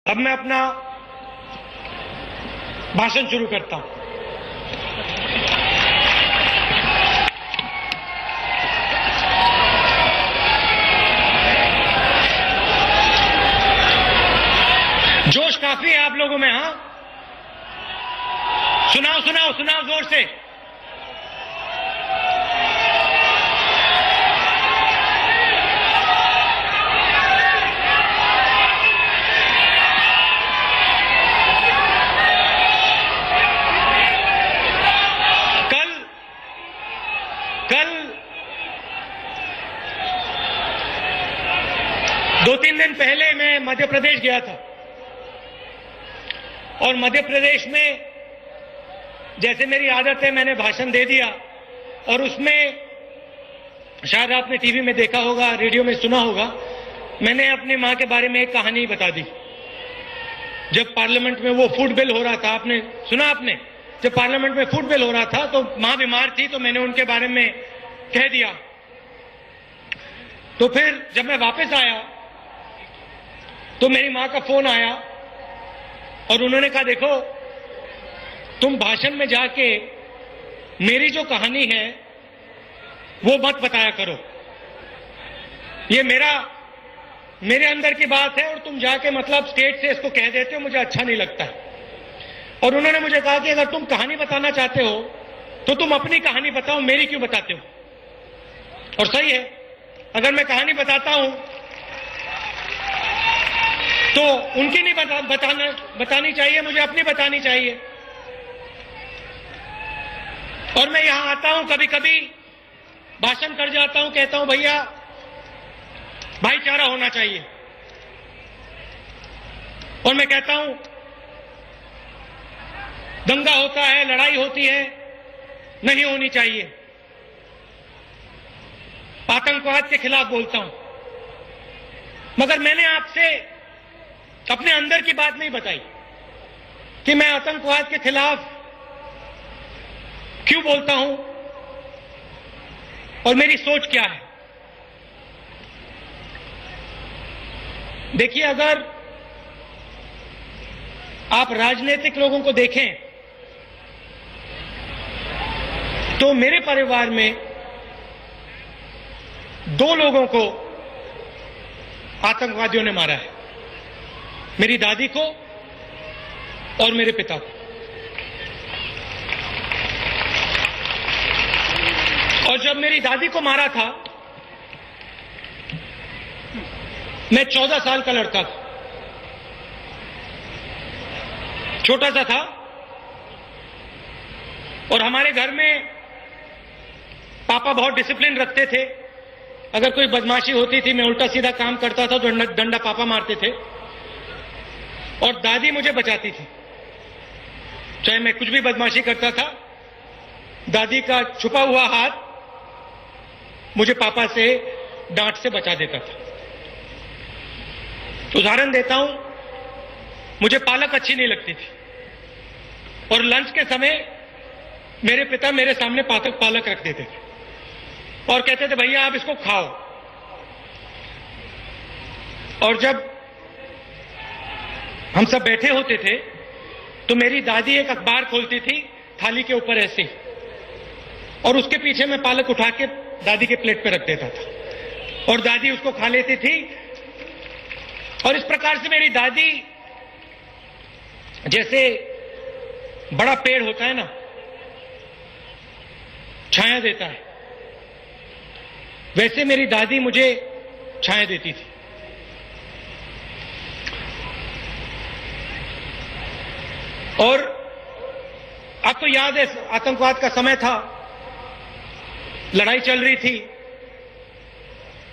अब मैं अपना भाषण शुरू करता हूं। जोश काफी है आप लोगों में? हाँ, सुनाओ सुनाओ सुनाओ जोर से। कल 2-3 दिन पहले मैं मध्य प्रदेश गया था और मध्य प्रदेश में जैसे मेरी आदत है मैंने भाषण दे दिया और उसमें शायद आपने टीवी में देखा होगा, रेडियो में सुना होगा, मैंने अपनी मां के बारे में एक कहानी बता दी। जब पार्लियामेंट में वो फूड बिल हो रहा था, आपने सुना? आपने जब पार्लियामेंट में फूड बिल हो रहा था तो मां बीमार थी तो मैंने उनके बारे में कह दिया। तो फिर जब मैं वापस आया तो मेरी मां का फोन आया और उन्होंने कहा, देखो तुम भाषण में जाके मेरी जो कहानी है वो मत बताया करो, ये मेरे अंदर की बात है और तुम जाके मतलब स्टेट से इसको कह देते हो, मुझे अच्छा नहीं लगता है। और उन्होंने मुझे कहा कि अगर तुम कहानी बताना चाहते हो तो तुम अपनी कहानी बताओ, मेरी क्यों बताते हो? और सही है, अगर मैं कहानी बताता हूं तो उनकी नहीं बतानी चाहिए, मुझे अपनी बतानी चाहिए। और मैं यहां आता हूं, कभी कभी भाषण कर जाता हूं, कहता हूं भैया भाईचारा होना चाहिए। और मैं कहता हूं दंगा होता है, लड़ाई होती है, नहीं होनी चाहिए। आतंकवाद के खिलाफ बोलता हूं, मगर मैंने आपसे अपने अंदर की बात नहीं बताई कि मैं आतंकवाद के खिलाफ क्यों बोलता हूं और मेरी सोच क्या है। देखिए, अगर आप राजनीतिक लोगों को देखें तो मेरे परिवार में 2 लोगों को आतंकवादियों ने मारा है, मेरी दादी को और मेरे पिता को। और जब मेरी दादी को मारा था मैं 14 साल का लड़का था, छोटा सा था। और हमारे घर में पापा बहुत डिसिप्लिन रखते थे। अगर कोई बदमाशी होती थी, मैं उल्टा सीधा काम करता था तो डंडा पापा मारते थे और दादी मुझे बचाती थी। चाहे मैं कुछ भी बदमाशी करता था, दादी का छुपा हुआ हाथ मुझे पापा से डांट से बचा देता था। उदाहरण देता हूं, मुझे पालक अच्छी नहीं लगती थी और लंच के समय मेरे पिता मेरे सामने पालक रख देते थे और कहते थे भैया आप इसको खाओ। और जब हम सब बैठे होते थे तो मेरी दादी एक अखबार खोलती थी थाली के ऊपर ऐसे, और उसके पीछे मैं पालक उठा के दादी के प्लेट पे रख देता था और दादी उसको खा लेती थी। और इस प्रकार से मेरी दादी, जैसे बड़ा पेड़ होता है ना, छाया देता है, वैसे मेरी दादी मुझे छाया देती थी। और आपको याद है आतंकवाद का समय था, लड़ाई चल रही थी,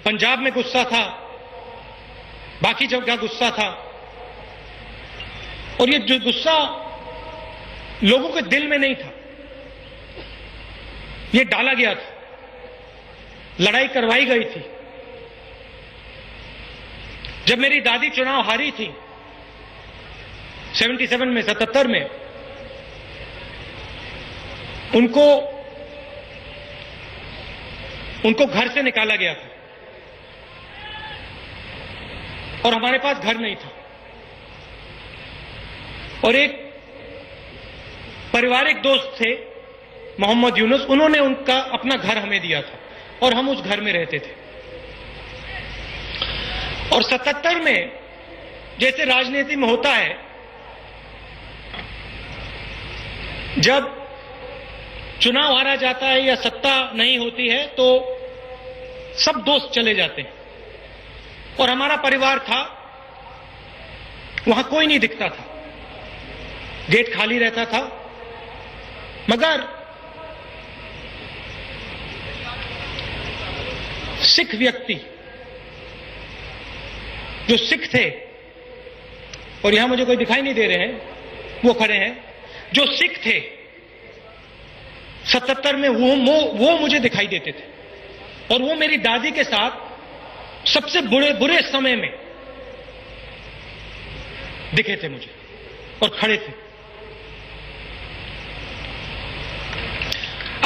पंजाब में गुस्सा था, बाकी जगह गुस्सा था। और ये जो गुस्सा लोगों के दिल में नहीं था, ये डाला गया था, लड़ाई करवाई गई थी। जब मेरी दादी चुनाव हारी थी 77 में, 77 में, उनको घर से निकाला गया था और हमारे पास घर नहीं था। और एक पारिवारिक दोस्त थे मोहम्मद यूनुस, उन्होंने उनका अपना घर हमें दिया था और हम उस घर में रहते थे। और 77 में जैसे राजनीति में होता है, जब चुनाव हारा जाता है या सत्ता नहीं होती है तो सब दोस्त चले जाते हैं, और हमारा परिवार था, वहां कोई नहीं दिखता था, गेट खाली रहता था। मगर सिख व्यक्ति जो सिख थे, और यहां मुझे कोई दिखाई नहीं दे रहे हैं, वो खड़े हैं, जो सिख थे 77 में वो मुझे दिखाई देते थे, और वो मेरी दादी के साथ सबसे बुरे समय में दिखे थे मुझे और खड़े थे।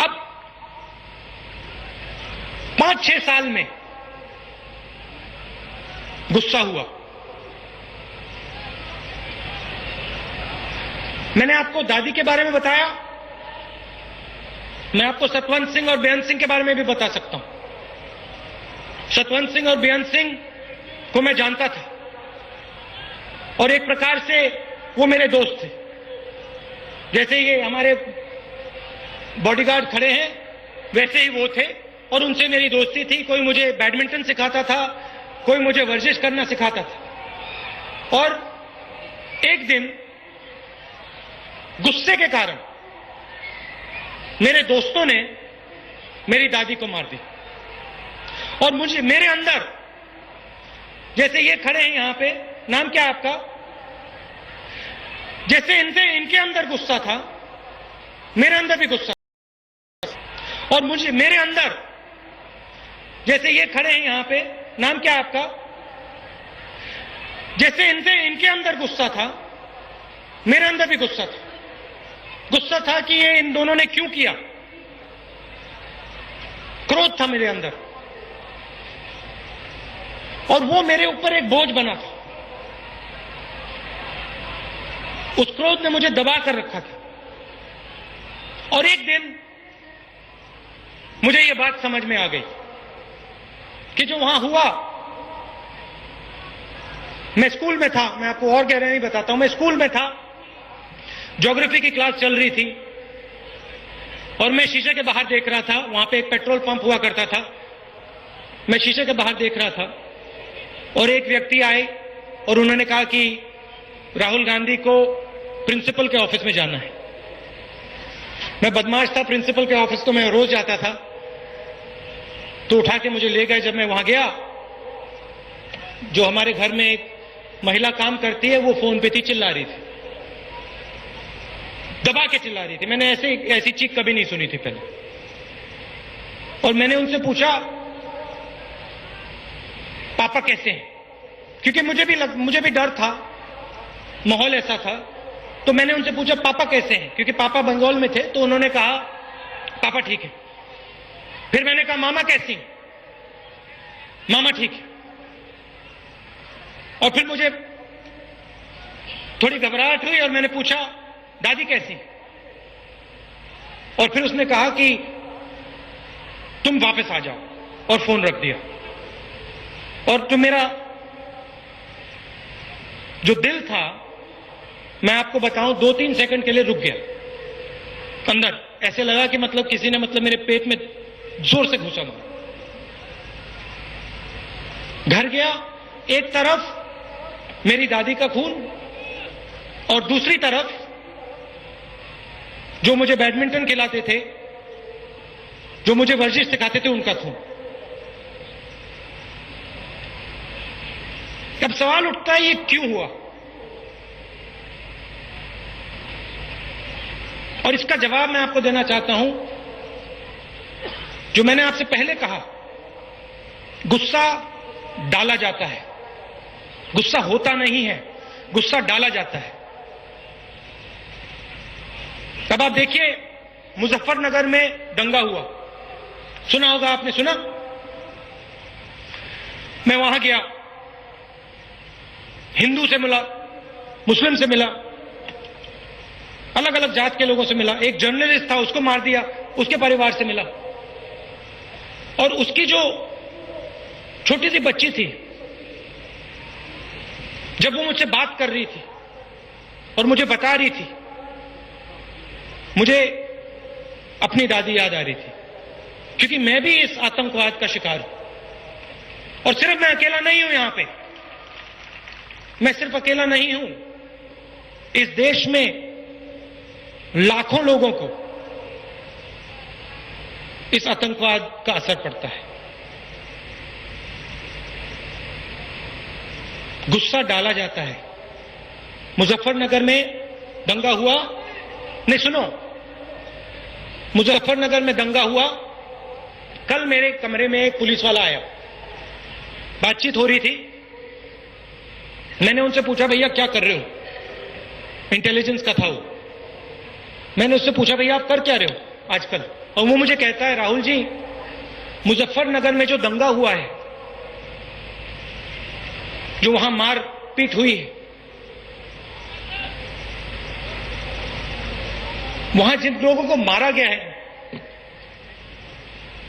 अब 5-6 साल में गुस्सा हुआ। मैंने आपको दादी के बारे में बताया, मैं आपको सतवंत सिंह और बेअंत सिंह के बारे में भी बता सकता हूं। सतवंत सिंह और बेअंत सिंह को मैं जानता था और एक प्रकार से वो मेरे दोस्त थे। जैसे ये हमारे बॉडीगार्ड खड़े हैं वैसे ही वो थे, और उनसे मेरी दोस्ती थी। कोई मुझे बैडमिंटन सिखाता था, कोई मुझे वर्जिश करना सिखाता था। और एक दिन गुस्से के कारण मेरे दोस्तों ने मेरी दादी को मार दी, और मुझे मेरे अंदर, जैसे ये खड़े हैं यहां पे, नाम क्या है आपका, जैसे इनके अंदर गुस्सा था, मेरे अंदर भी गुस्सा था। और मुझे मेरे अंदर, जैसे ये खड़े हैं यहां पे, नाम क्या है आपका, जैसे इनके अंदर गुस्सा था, मेरे अंदर भी गुस्सा था। गुस्सा था कि ये इन दोनों ने क्यों किया, क्रोध था मेरे अंदर, और वो मेरे ऊपर एक बोझ बना था। उस क्रोध ने मुझे दबा कर रखा था। और एक दिन मुझे ये बात समझ में आ गई कि जो वहां हुआ, मैं स्कूल में था, मैं आपको और गहराई नहीं बताता हूं, मैं स्कूल में था, ज्योग्राफी की क्लास चल रही थी, और मैं शीशे के बाहर देख रहा था। वहां पे एक पेट्रोल पंप हुआ करता था, मैं शीशे के बाहर देख रहा था, और एक व्यक्ति आए और उन्होंने कहा कि राहुल गांधी को प्रिंसिपल के ऑफिस में जाना है। मैं बदमाश था, प्रिंसिपल के ऑफिस तो मैं रोज जाता था, तो उठा के मुझे ले गए। जब मैं वहां गया, जो हमारे घर में एक महिला काम करती है, वो फोन पे थी, चिल्ला रही थी, दबा के चिल्ला रही थी। मैंने ऐसी चीख कभी नहीं सुनी थी पहले। और मैंने उनसे पूछा, पापा कैसे हैं, क्योंकि मुझे भी डर था, माहौल ऐसा था। तो मैंने उनसे पूछा पापा कैसे हैं, क्योंकि पापा बंगाल में थे। तो उन्होंने कहा पापा ठीक है। फिर मैंने कहा मामा कैसी, मामा ठीक है। और फिर मुझे थोड़ी घबराहट हुई और मैंने पूछा दादी कैसी, और फिर उसने कहा कि तुम वापस आ जाओ, और फोन रख दिया। और जो मेरा जो दिल था, मैं आपको बताऊं, 2-3 सेकंड के लिए रुक गया अंदर। ऐसे लगा कि मतलब किसी ने मेरे पेट में जोर से घुसा मारा। घर गया, एक तरफ मेरी दादी का खून और दूसरी तरफ जो मुझे बैडमिंटन खिलाते थे, जो मुझे वर्जिश सिखाते थे, उनका खून। अब सवाल उठता है ये क्यों हुआ, और इसका जवाब मैं आपको देना चाहता हूं। जो मैंने आपसे पहले कहा, गुस्सा डाला जाता है, गुस्सा होता नहीं है, गुस्सा डाला जाता है। अब आप देखिए, मुजफ्फरनगर में दंगा हुआ, सुना होगा आपने, सुना? मैं वहां गया, हिंदू से मिला, मुस्लिम से मिला, अलग अलग जात के लोगों से मिला। एक जर्नलिस्ट था, उसको मार दिया, उसके परिवार से मिला। और उसकी जो छोटी सी बच्ची थी, जब वो मुझसे बात कर रही थी और मुझे बता रही थी, मुझे अपनी दादी याद आ रही थी, क्योंकि मैं भी इस आतंकवाद का शिकार हूं। और सिर्फ मैं अकेला नहीं हूं यहां पे, मैं सिर्फ अकेला नहीं हूं। इस देश में लाखों लोगों को इस आतंकवाद का असर पड़ता है। गुस्सा डाला जाता है। मुजफ्फरनगर में दंगा हुआ, नहीं सुनो, मुजफ्फरनगर में दंगा हुआ। कल मेरे कमरे में एक पुलिस वाला आया, बातचीत हो रही थी। मैंने उनसे पूछा, भैया क्या कर रहे हो? इंटेलिजेंस का था वो। मैंने उससे पूछा, भैया आप कर क्या रहे हो आजकल? और वो मुझे कहता है, राहुल जी, मुजफ्फरनगर में जो दंगा हुआ है, जो वहां मारपीट हुई है, वहां जिन लोगों को मारा गया है,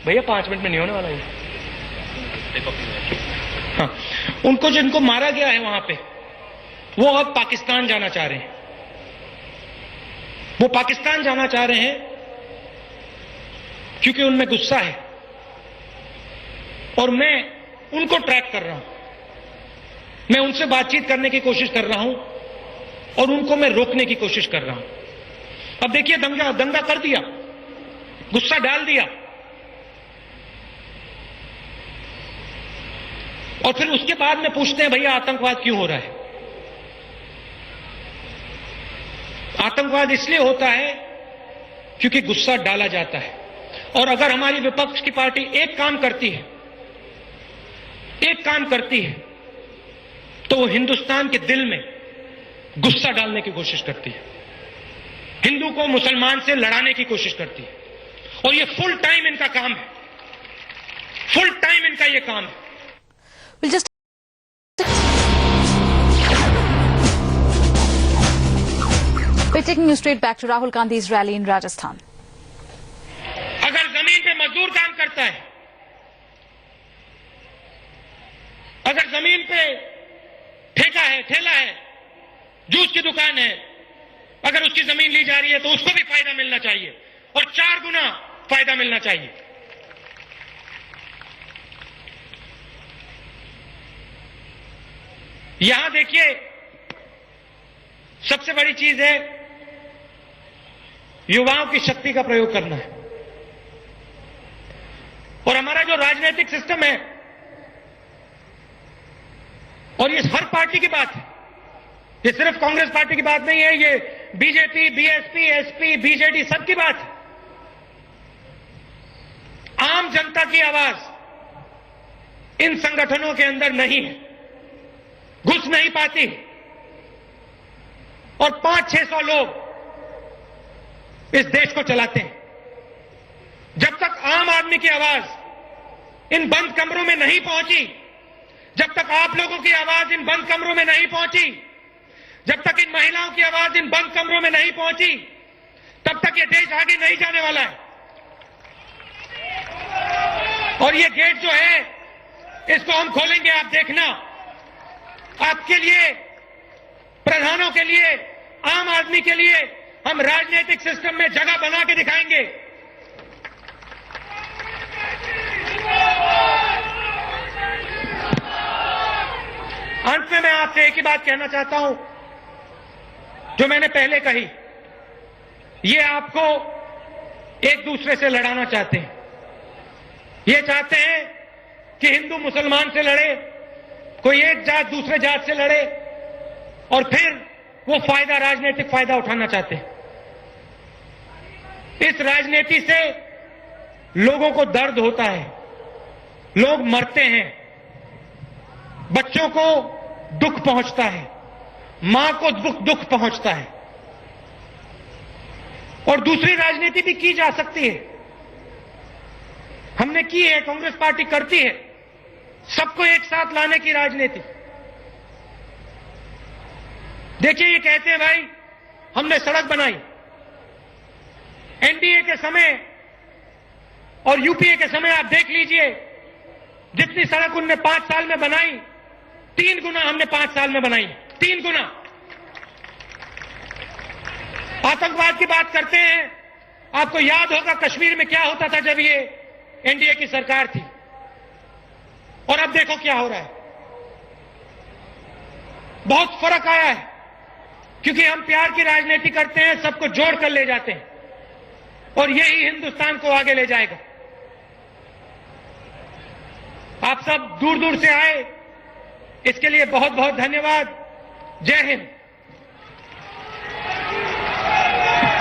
भैया 5 मिनट में नहीं होने वाला है। हाँ, उनको जिनको मारा गया है वहां पे, वो अब पाकिस्तान जाना चाह रहे हैं। वो पाकिस्तान जाना चाह रहे हैं क्योंकि उनमें गुस्सा है। और मैं उनको ट्रैक कर रहा हूं, मैं उनसे बातचीत करने की कोशिश कर रहा हूं और उनको मैं रोकने की कोशिश कर रहा हूं। अब देखिए, दंगा कर दिया, गुस्सा डाल दिया, और फिर उसके बाद में पूछते हैं, भैया आतंकवाद क्यों हो रहा है? आतंकवाद इसलिए होता है क्योंकि गुस्सा डाला जाता है। और अगर हमारी विपक्ष की पार्टी एक काम करती है, तो वो हिंदुस्तान के दिल में गुस्सा डालने की कोशिश करती है, हिंदू को मुसलमान से लड़ाने की कोशिश करती है। और ये फुल टाइम इनका काम है, फुल टाइम इनका ये काम है। We'll just We're taking you straight back to Rahul Gandhi's rally in Rajasthan. अगर जमीन पे मजदूर काम करता है, अगर जमीन पे ठेका है, ठेला है, जूस की दुकान है, अगर उसकी जमीन ली जा रही है तो उसको भी फायदा मिलना चाहिए, और 4 गुना फायदा मिलना चाहिए। यहां देखिए, सबसे बड़ी चीज है युवाओं की शक्ति का प्रयोग करना है। और हमारा जो राजनीतिक सिस्टम है, और ये हर पार्टी की बात है, ये सिर्फ कांग्रेस पार्टी की बात नहीं है, ये बीजेपी, बीएसपी, एसपी, बीजेडी, सबकी बात है। आम जनता की आवाज इन संगठनों के अंदर नहीं है, घुस नहीं पाती, और 500-600 लोग इस देश को चलाते हैं। जब तक आम आदमी की आवाज इन बंद कमरों में नहीं पहुंची, जब तक आप लोगों की आवाज इन बंद कमरों में नहीं पहुंची, जब तक इन महिलाओं की आवाज इन बंद कमरों में नहीं पहुंची, तब तक ये देश आगे नहीं जाने वाला है। और ये गेट जो है, इसको हम खोलेंगे, आप देखना। आपके लिए, प्रधानों के लिए, आम आदमी के लिए हम राजनीतिक सिस्टम में जगह बना के दिखाएंगे। अंत में मैं आपसे एक ही बात कहना चाहता हूं, जो मैंने पहले कही, ये आपको एक दूसरे से लड़ाना चाहते हैं। ये चाहते हैं कि हिंदू मुसलमान से लड़े, कोई एक जात दूसरे जात से लड़े, और फिर वो फायदा, राजनीतिक फायदा उठाना चाहते हैं। इस राजनीति से लोगों को दर्द होता है, लोग मरते हैं, बच्चों को दुख पहुंचता है, मां को दुख पहुंचता है। और दूसरी राजनीति भी की जा सकती है, हमने की है, कांग्रेस पार्टी करती है, सबको एक साथ लाने की राजनीति। देखिए, ये कहते हैं भाई हमने सड़क बनाई, एनडीए के समय और यूपीए के समय आप देख लीजिए, जितनी सड़क उनने 5 साल में बनाई, 3 गुना हमने 5 साल में बनाई, 3 गुना। आतंकवाद की बात करते हैं, आपको याद होगा कश्मीर में क्या होता था जब ये एनडीए की सरकार थी, और अब देखो क्या हो रहा है। बहुत फर्क आया है, क्योंकि हम प्यार की राजनीति करते हैं, सबको जोड़ कर ले जाते हैं, और यही हिंदुस्तान को आगे ले जाएगा। आप सब दूर दूर से आए, इसके लिए बहुत बहुत धन्यवाद। जय हिंद।